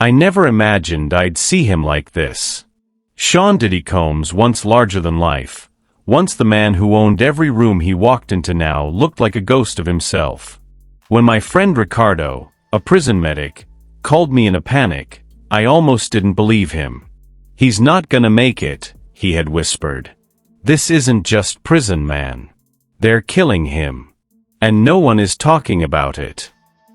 I never imagined I'd see him like this. Sean Diddy Combs, once larger than life, once the man who owned every room he walked into, now looked like a ghost of himself. When my friend Ricardo, a prison medic, called me in a panic, I almost didn't believe him. "He's not gonna make it," he had whispered. "This isn't just prison, man. They're killing him. And no one is talking about it."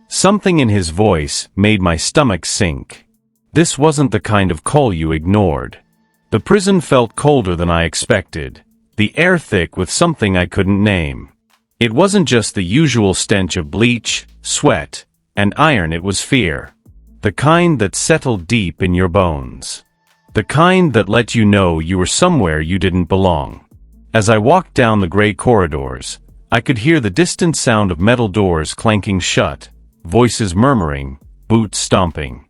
Something in his voice made my stomach sink. This wasn't the kind of call you ignored. The prison felt colder than I expected, the air thick with something I couldn't name. It wasn't just the usual stench of bleach, sweat, and iron. It was fear. The kind that settled deep in your bones. The kind that let you know you were somewhere you didn't belong. As I walked down the gray corridors, I could hear the distant sound of metal doors clanking shut, voices murmuring, boots stomping.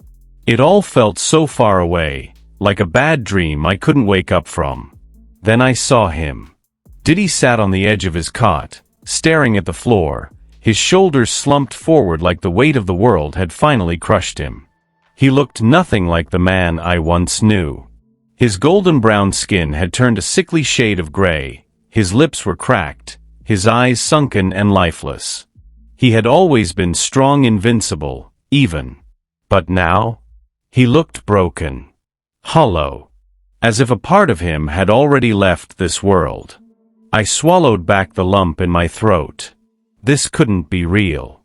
It all felt so far away, like a bad dream I couldn't wake up from. Then I saw him. Diddy sat on the edge of his cot, staring at the floor, his shoulders slumped forward like the weight of the world had finally crushed him. He looked nothing like the man I once knew. His golden brown skin had turned a sickly shade of gray, his lips were cracked, his eyes sunken and lifeless. He had always been strong, invincible, even. But now? He looked broken. Hollow. As if a part of him had already left this world. I swallowed back the lump in my throat. This couldn't be real.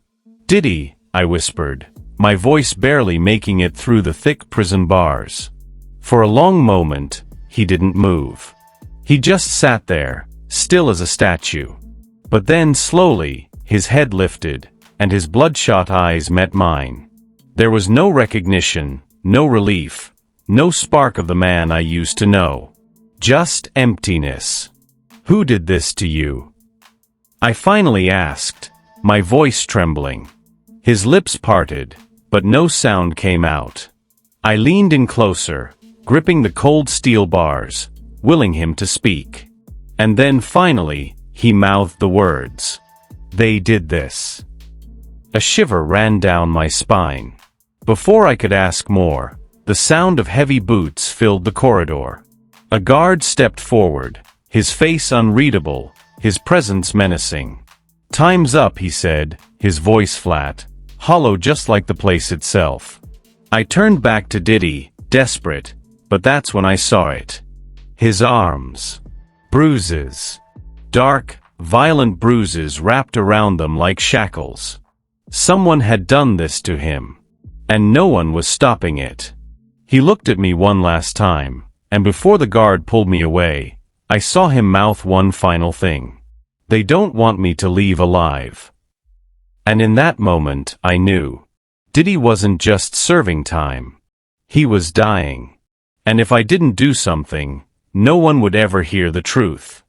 "Diddy," I whispered, my voice barely making it through the thick prison bars. For a long moment, he didn't move. He just sat there, still as a statue. But then slowly, his head lifted, and his bloodshot eyes met mine. There was no recognition, no relief, no spark of the man I used to know. Just emptiness. "Who did this to you?" I finally asked, my voice trembling. His lips parted, but no sound came out. I leaned in closer, gripping the cold steel bars, willing him to speak. And then finally, he mouthed the words. "They did this." A shiver ran down my spine. Before I could ask more, the sound of heavy boots filled the corridor. A guard stepped forward, his face unreadable, his presence menacing. "Time's up," he said, his voice flat, hollow just like the place itself. I turned back to Diddy, desperate, but that's when I saw it. His arms. Bruises. Dark, violent bruises wrapped around them like shackles. Someone had done this to him. And no one was stopping it. He looked at me one last time, and before the guard pulled me away, I saw him mouth one final thing. "They don't want me to leave alive." And in that moment, I knew. Diddy wasn't just serving time. He was dying. And if I didn't do something, no one would ever hear the truth.